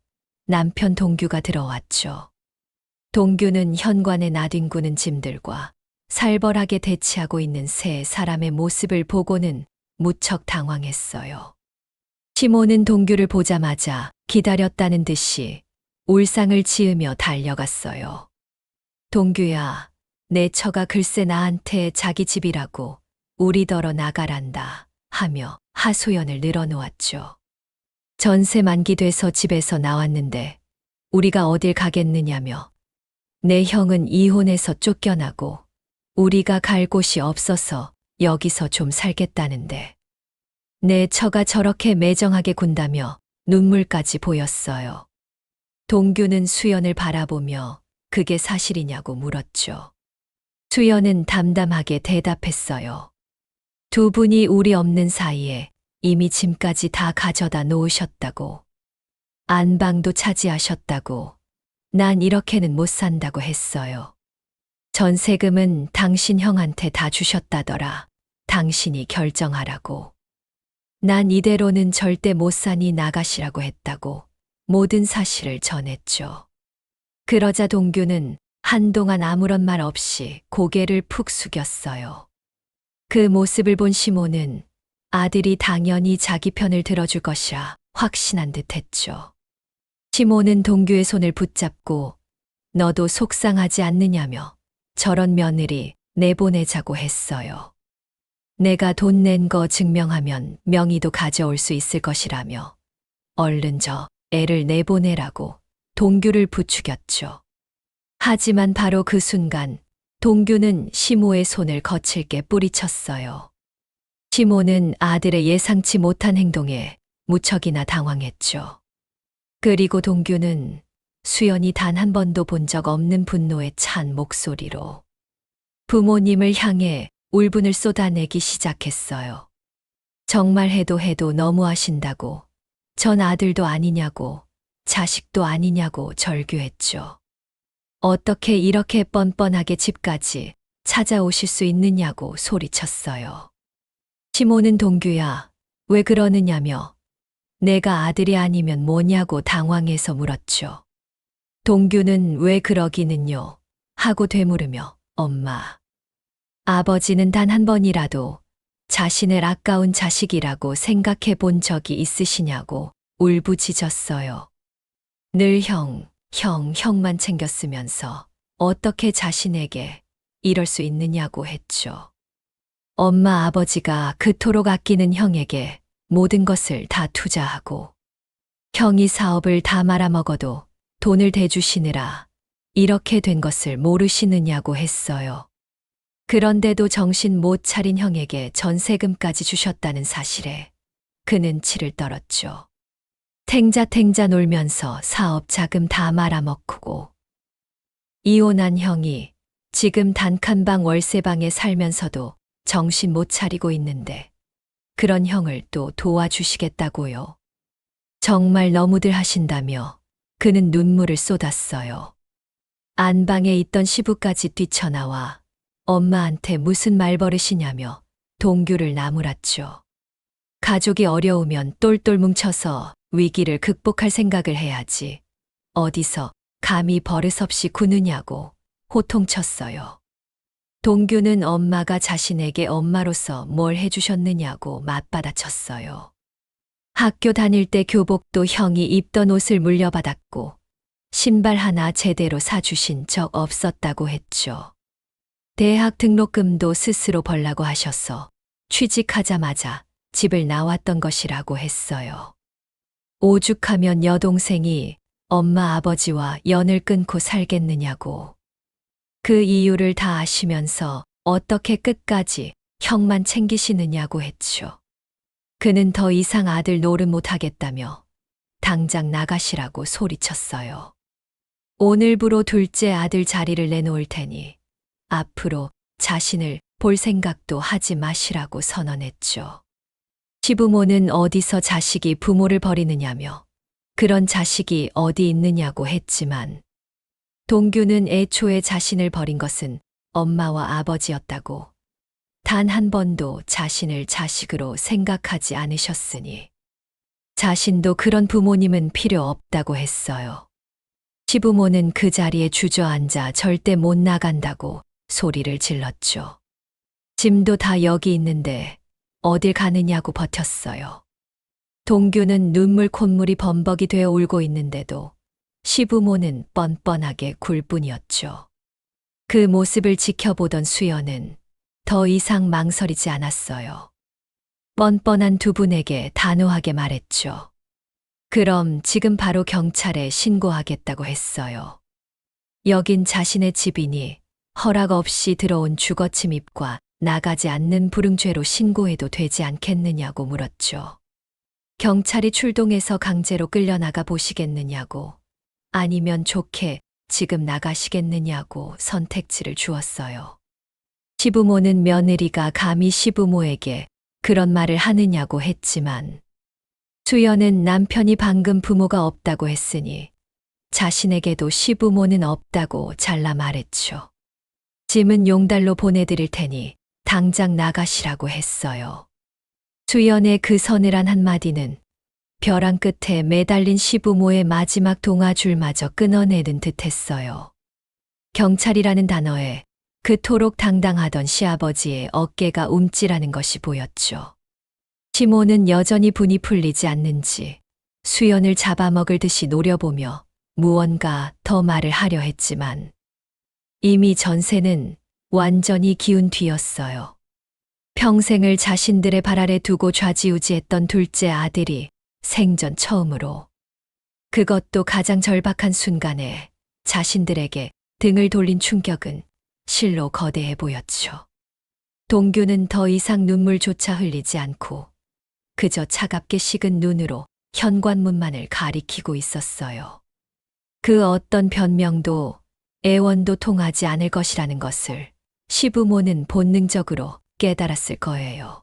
남편 동규가 들어왔죠. 동규는 현관에 나뒹구는 짐들과 살벌하게 대치하고 있는 세 사람의 모습을 보고는 무척 당황했어요. 시모는 동규를 보자마자 기다렸다는 듯이 울상을 지으며 달려갔어요. 동규야, 내 처가 글쎄 나한테 자기 집이라고 우리더러 나가란다 하며 하소연을 늘어놓았죠. 전세 만기돼서 집에서 나왔는데 우리가 어딜 가겠느냐며 내 형은 이혼해서 쫓겨나고 우리가 갈 곳이 없어서 여기서 좀 살겠다는데 내 처가 저렇게 매정하게 군다며 눈물까지 보였어요. 동규는 수연을 바라보며 그게 사실이냐고 물었죠. 수연은 담담하게 대답했어요. 두 분이 우리 없는 사이에 이미 짐까지 다 가져다 놓으셨다고. 안방도 차지하셨다고. 난 이렇게는 못 산다고 했어요. 전세금은 당신 형한테 다 주셨다더라. 당신이 결정하라고. 난 이대로는 절대 못 사니 나가시라고 했다고 모든 사실을 전했죠. 그러자 동규는 한동안 아무런 말 없이 고개를 푹 숙였어요. 그 모습을 본 시모는 아들이 당연히 자기 편을 들어줄 것이라 확신한 듯 했죠. 시모는 동규의 손을 붙잡고 너도 속상하지 않느냐며 저런 며느리 내보내자고 했어요. 내가 돈 낸 거 증명하면 명의도 가져올 수 있을 것이라며 얼른 저 애를 내보내라고 동규를 부추겼죠. 하지만 바로 그 순간 동규는 시모의 손을 거칠게 뿌리쳤어요. 시모는 아들의 예상치 못한 행동에 무척이나 당황했죠. 그리고 동규는 수연이 단 한 번도 본 적 없는 분노에 찬 목소리로 부모님을 향해 울분을 쏟아내기 시작했어요. 정말 해도 너무하신다고, 전 아들도 아니냐고, 자식도 아니냐고 절규했죠. 어떻게 이렇게 뻔뻔하게 집까지 찾아오실 수 있느냐고 소리쳤어요. 시모는 동규야, 왜 그러느냐며 내가 아들이 아니면 뭐냐고 당황해서 물었죠. 동규는 왜 그러기는요? 하고 되물으며 엄마. 아버지는 단 한 번이라도 자신을 아까운 자식이라고 생각해 본 적이 있으시냐고 울부짖었어요. 늘 형만 챙겼으면서 어떻게 자신에게 이럴 수 있느냐고 했죠. 엄마 아버지가 그토록 아끼는 형에게 모든 것을 다 투자하고 형이 사업을 다 말아먹어도 돈을 대주시느라 이렇게 된 것을 모르시느냐고 했어요. 그런데도 정신 못 차린 형에게 전세금까지 주셨다는 사실에 그는 치를 떨었죠. 탱자탱자 놀면서 사업 자금 다 말아먹고 이혼한 형이 지금 단칸방 월세방에 살면서도 정신 못 차리고 있는데 그런 형을 또 도와주시겠다고요. 정말 너무들 하신다며 그는 눈물을 쏟았어요. 안방에 있던 시부까지 뛰쳐나와 엄마한테 무슨 말버릇이냐며 동규를 나무랐죠. 가족이 어려우면 똘똘 뭉쳐서 위기를 극복할 생각을 해야지. 어디서 감히 버릇없이 구느냐고 호통쳤어요. 동규는 엄마가 자신에게 엄마로서 뭘 해주셨느냐고 맞받아쳤어요. 학교 다닐 때 교복도 형이 입던 옷을 물려받았고 신발 하나 제대로 사주신 적 없었다고 했죠. 대학 등록금도 스스로 벌라고 하셔서 취직하자마자 집을 나왔던 것이라고 했어요. 오죽하면 여동생이 엄마 아버지와 연을 끊고 살겠느냐고. 그 이유를 다 아시면서 어떻게 끝까지 형만 챙기시느냐고 했죠. 그는 더 이상 아들 노릇 못하겠다며 당장 나가시라고 소리쳤어요. 오늘부로 둘째 아들 자리를 내놓을 테니 앞으로 자신을 볼 생각도 하지 마시라고 선언했죠. 시부모는 어디서 자식이 부모를 버리느냐며 그런 자식이 어디 있느냐고 했지만 동규는 애초에 자신을 버린 것은 엄마와 아버지였다고 단 한 번도 자신을 자식으로 생각하지 않으셨으니 자신도 그런 부모님은 필요 없다고 했어요. 시부모는 그 자리에 주저앉아 절대 못 나간다고 소리를 질렀죠. 짐도 다 여기 있는데 어딜 가느냐고 버텼어요. 동규는 눈물 콧물이 범벅이 되어 울고 있는데도 시부모는 뻔뻔하게 굴 뿐이었죠. 그 모습을 지켜보던 수연은 더 이상 망설이지 않았어요. 뻔뻔한 두 분에게 단호하게 말했죠. 그럼 지금 바로 경찰에 신고하겠다고 했어요. 여긴 자신의 집이니 허락 없이 들어온 주거 침입과 나가지 않는 불응죄로 신고해도 되지 않겠느냐고 물었죠. 경찰이 출동해서 강제로 끌려나가 보시겠느냐고 아니면 좋게 지금 나가시겠느냐고 선택지를 주었어요. 시부모는 며느리가 감히 시부모에게 그런 말을 하느냐고 했지만 수연은 남편이 방금 부모가 없다고 했으니 자신에게도 시부모는 없다고 잘라 말했죠. 짐은 용달로 보내드릴 테니 당장 나가시라고 했어요. 수연의 그 서늘한 한마디는 벼랑 끝에 매달린 시부모의 마지막 동아줄마저 끊어내는 듯했어요. 경찰이라는 단어에 그토록 당당하던 시아버지의 어깨가 움찔하는 것이 보였죠. 시모는 여전히 분이 풀리지 않는지 수연을 잡아먹을 듯이 노려보며 무언가 더 말을 하려 했지만 이미 전세는 완전히 기운 뒤였어요. 평생을 자신들의 발 아래 두고 좌지우지했던 둘째 아들이 생전 처음으로 그것도 가장 절박한 순간에 자신들에게 등을 돌린 충격은 실로 거대해 보였죠. 동규는 더 이상 눈물조차 흘리지 않고 그저 차갑게 식은 눈으로 현관문만을 가리키고 있었어요. 그 어떤 변명도 애원도 통하지 않을 것이라는 것을 시부모는 본능적으로 깨달았을 거예요.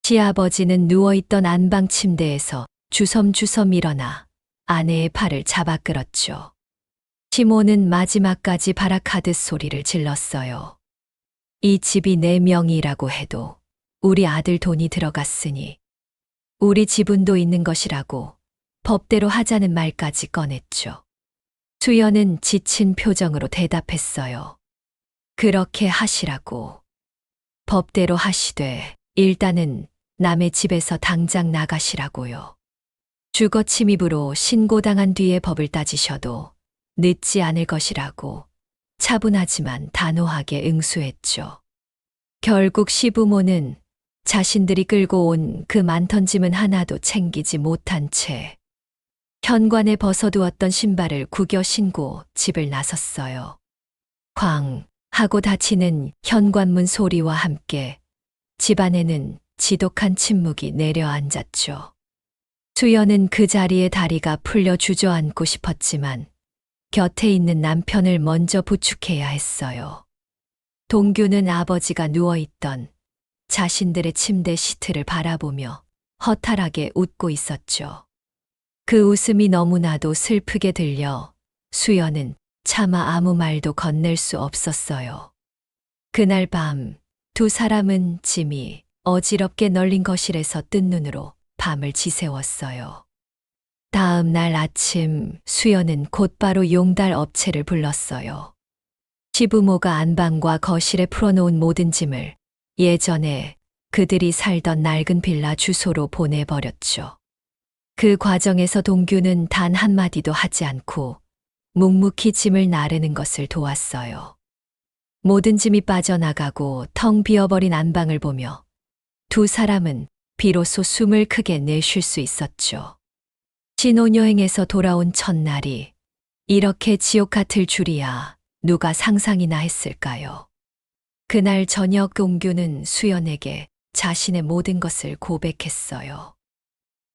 시아버지는 누워있던 안방 침대에서 주섬주섬 일어나 아내의 팔을 잡아 끌었죠. 시모는 마지막까지 발악하듯 소리를 질렀어요. 이 집이 내 명의라고 해도 우리 아들 돈이 들어갔으니 우리 지분도 있는 것이라고 법대로 하자는 말까지 꺼냈죠. 수연은 지친 표정으로 대답했어요. 그렇게 하시라고. 법대로 하시되 일단은 남의 집에서 당장 나가시라고요. 주거 침입으로 신고당한 뒤에 법을 따지셔도 늦지 않을 것이라고 차분하지만 단호하게 응수했죠. 결국 시부모는 자신들이 끌고 온 그 많던 짐은 하나도 챙기지 못한 채 현관에 벗어두었던 신발을 구겨 신고 집을 나섰어요. 쾅 하고 닫히는 현관문 소리와 함께 집안에는 지독한 침묵이 내려앉았죠. 수연은 그 자리에 다리가 풀려 주저앉고 싶었지만 곁에 있는 남편을 먼저 부축해야 했어요. 동규는 아버지가 누워있던 자신들의 침대 시트를 바라보며 허탈하게 웃고 있었죠. 그 웃음이 너무나도 슬프게 들려 수연은 차마 아무 말도 건넬 수 없었어요. 그날 밤 두 사람은 짐이 어지럽게 널린 거실에서 뜬 눈으로 밤을 지새웠어요. 다음 날 아침 수연은 곧바로 용달 업체를 불렀어요. 시부모가 안방과 거실에 풀어놓은 모든 짐을 예전에 그들이 살던 낡은 빌라 주소로 보내버렸죠. 그 과정에서 동규는 단 한마디도 하지 않고 묵묵히 짐을 나르는 것을 도왔어요. 모든 짐이 빠져나가고 텅 비어버린 안방을 보며 두 사람은 비로소 숨을 크게 내쉴 수 있었죠. 신혼여행에서 돌아온 첫날이 이렇게 지옥 같을 줄이야 누가 상상이나 했을까요? 그날 저녁 동규는 수연에게 자신의 모든 것을 고백했어요.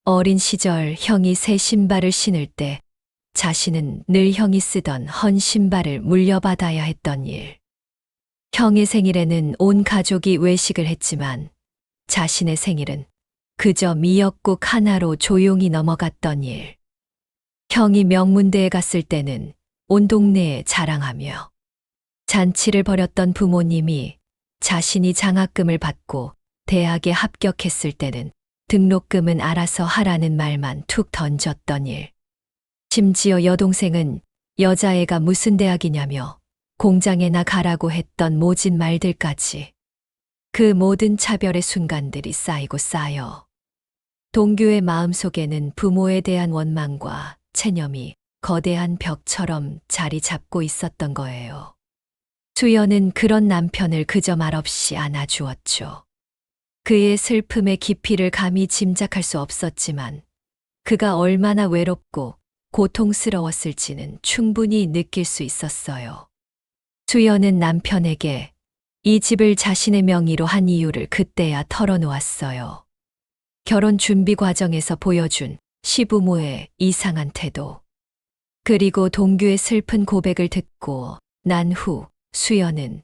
어린 시절 형이 새 신발을 신을 때 자신은 늘 형이 쓰던 헌 신발을 물려받아야 했던 일. 형의 생일에는 온 가족이 외식을 했지만 자신의 생일은 그저 미역국 하나로 조용히 넘어갔던 일. 형이 명문대에 갔을 때는 온 동네에 자랑하며 잔치를 벌였던 부모님이 자신이 장학금을 받고 대학에 합격했을 때는 등록금은 알아서 하라는 말만 툭 던졌던 일. 심지어 여동생은 여자애가 무슨 대학이냐며 공장에나 가라고 했던 모진 말들까지. 그 모든 차별의 순간들이 쌓이고 쌓여 동규의 마음속에는 부모에 대한 원망과 체념이 거대한 벽처럼 자리 잡고 있었던 거예요. 수연은 그런 남편을 그저 말없이 안아주었죠. 그의 슬픔의 깊이를 감히 짐작할 수 없었지만 그가 얼마나 외롭고 고통스러웠을지는 충분히 느낄 수 있었어요. 수연은 남편에게 이 집을 자신의 명의로 한 이유를 그때야 털어놓았어요. 결혼 준비 과정에서 보여준 시부모의 이상한 태도. 그리고 동규의 슬픈 고백을 듣고 난 후 수연은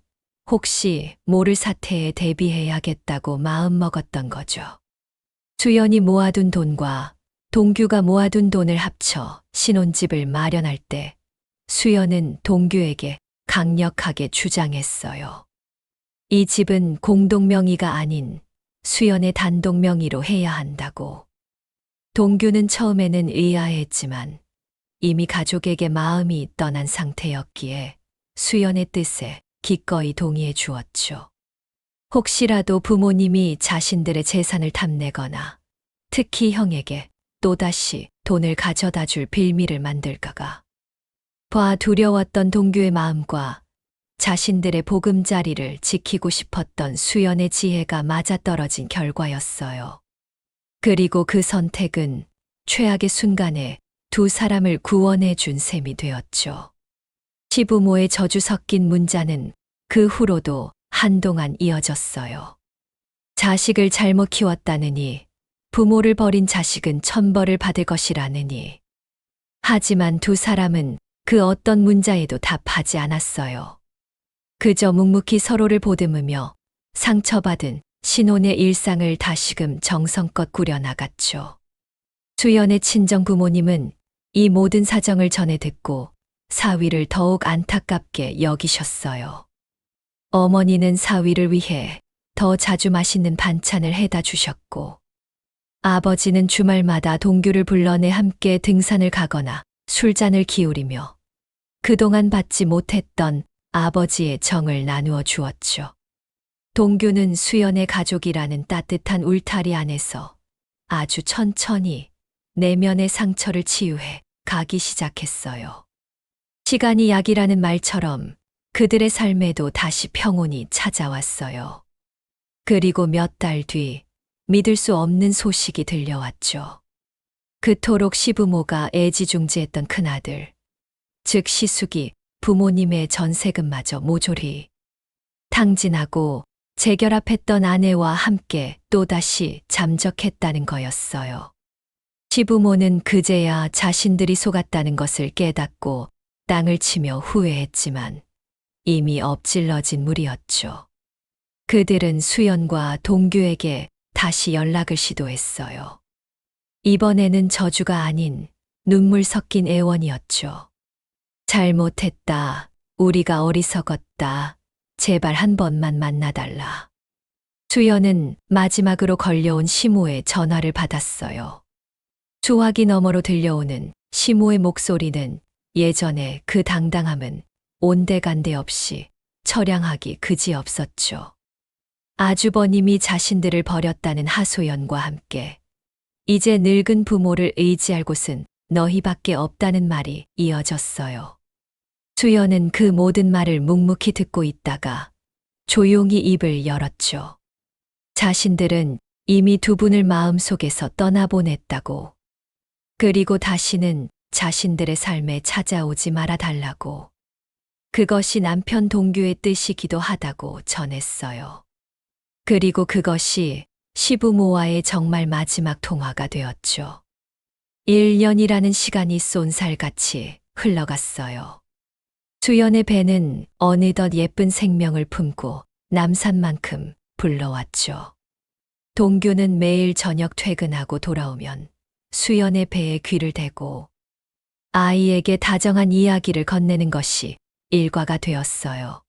혹시 모를 사태에 대비해야겠다고 마음먹었던 거죠. 수연이 모아둔 돈과 동규가 모아둔 돈을 합쳐 신혼집을 마련할 때 수연은 동규에게 강력하게 주장했어요. 이 집은 공동명의가 아닌 수연의 단독명의로 해야 한다고. 동규는 처음에는 의아해했지만 이미 가족에게 마음이 떠난 상태였기에 수연의 뜻에 기꺼이 동의해 주었죠. 혹시라도 부모님이 자신들의 재산을 탐내거나 특히 형에게 또다시 돈을 가져다 줄 빌미를 만들까가 봐 두려웠던 동규의 마음과 자신들의 보금자리를 지키고 싶었던 수연의 지혜가 맞아떨어진 결과였어요. 그리고 그 선택은 최악의 순간에 두 사람을 구원해 준 셈이 되었죠. 시부모의 저주 섞인 문자는 그 후로도 한동안 이어졌어요. 자식을 잘못 키웠다느니, 부모를 버린 자식은 천벌을 받을 것이라느니. 하지만 두 사람은 그 어떤 문자에도 답하지 않았어요. 그저 묵묵히 서로를 보듬으며 상처받은 신혼의 일상을 다시금 정성껏 꾸려나갔죠. 수연의 친정 부모님은 이 모든 사정을 전해 듣고 사위를 더욱 안타깝게 여기셨어요. 어머니는 사위를 위해 더 자주 맛있는 반찬을 해다 주셨고, 아버지는 주말마다 동규를 불러내 함께 등산을 가거나 술잔을 기울이며 그동안 받지 못했던 아버지의 정을 나누어 주었죠. 동규는 수연의 가족이라는 따뜻한 울타리 안에서 아주 천천히 내면의 상처를 치유해 가기 시작했어요. 시간이 약이라는 말처럼 그들의 삶에도 다시 평온이 찾아왔어요. 그리고 몇 달 뒤 믿을 수 없는 소식이 들려왔죠. 그토록 시부모가 애지중지했던 큰아들, 즉 시숙이 부모님의 전세금마저 모조리 탕진하고 재결합했던 아내와 함께 또다시 잠적했다는 거였어요. 시부모는 그제야 자신들이 속았다는 것을 깨닫고 땅을 치며 후회했지만 이미 엎질러진 물이었죠. 그들은 수연과 동규에게 다시 연락을 시도했어요. 이번에는 저주가 아닌 눈물 섞인 애원이었죠. 잘못했다. 우리가 어리석었다. 제발 한 번만 만나달라. 수연은 마지막으로 걸려온 시모의 전화를 받았어요. 수화기 너머로 들려오는 시모의 목소리는 예전에 그 당당함은 온데간데 없이 처량하기 그지없었죠. 아주버님이 자신들을 버렸다는 하소연과 함께 이제 늙은 부모를 의지할 곳은 너희밖에 없다는 말이 이어졌어요. 수연은 그 모든 말을 묵묵히 듣고 있다가 조용히 입을 열었죠. 자신들은 이미 두 분을 마음속에서 떠나보냈다고, 그리고 다시는 자신들의 삶에 찾아오지 말아달라고, 그것이 남편 동규의 뜻이기도 하다고 전했어요. 그리고 그것이 시부모와의 정말 마지막 통화가 되었죠. 1년이라는 시간이 쏜살같이 흘러갔어요. 수연의 배는 어느덧 예쁜 생명을 품고 남산만큼 불러왔죠. 동규는 매일 저녁 퇴근하고 돌아오면 수연의 배에 귀를 대고 아이에게 다정한 이야기를 건네는 것이 일과가 되었어요.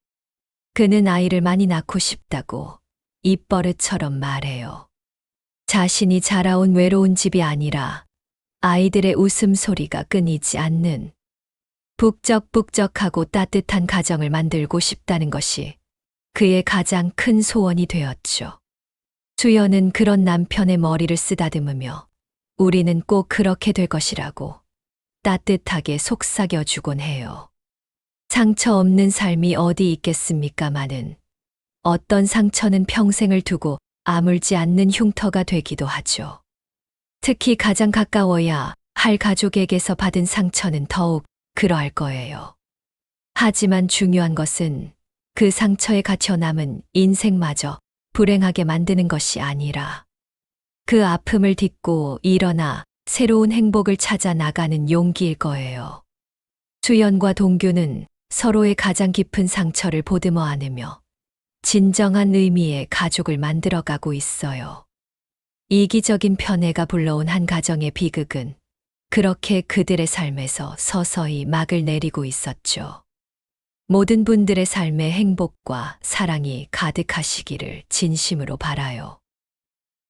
그는 아이를 많이 낳고 싶다고 입버릇처럼 말해요. 자신이 자라온 외로운 집이 아니라 아이들의 웃음소리가 끊이지 않는 북적북적하고 따뜻한 가정을 만들고 싶다는 것이 그의 가장 큰 소원이 되었죠. 수연은 그런 남편의 머리를 쓰다듬으며 우리는 꼭 그렇게 될 것이라고 따뜻하게 속삭여주곤 해요. 상처 없는 삶이 어디 있겠습니까마는 어떤 상처는 평생을 두고 아물지 않는 흉터가 되기도 하죠. 특히 가장 가까워야 할 가족에게서 받은 상처는 더욱 그러할 거예요. 하지만 중요한 것은 그 상처에 갇혀 남은 인생마저 불행하게 만드는 것이 아니라 그 아픔을 딛고 일어나 새로운 행복을 찾아 나가는 용기일 거예요. 수연과 동규는 서로의 가장 깊은 상처를 보듬어 안으며 진정한 의미의 가족을 만들어가고 있어요. 이기적인 편애가 불러온 한 가정의 비극은 그렇게 그들의 삶에서 서서히 막을 내리고 있었죠. 모든 분들의 삶에 행복과 사랑이 가득하시기를 진심으로 바라요.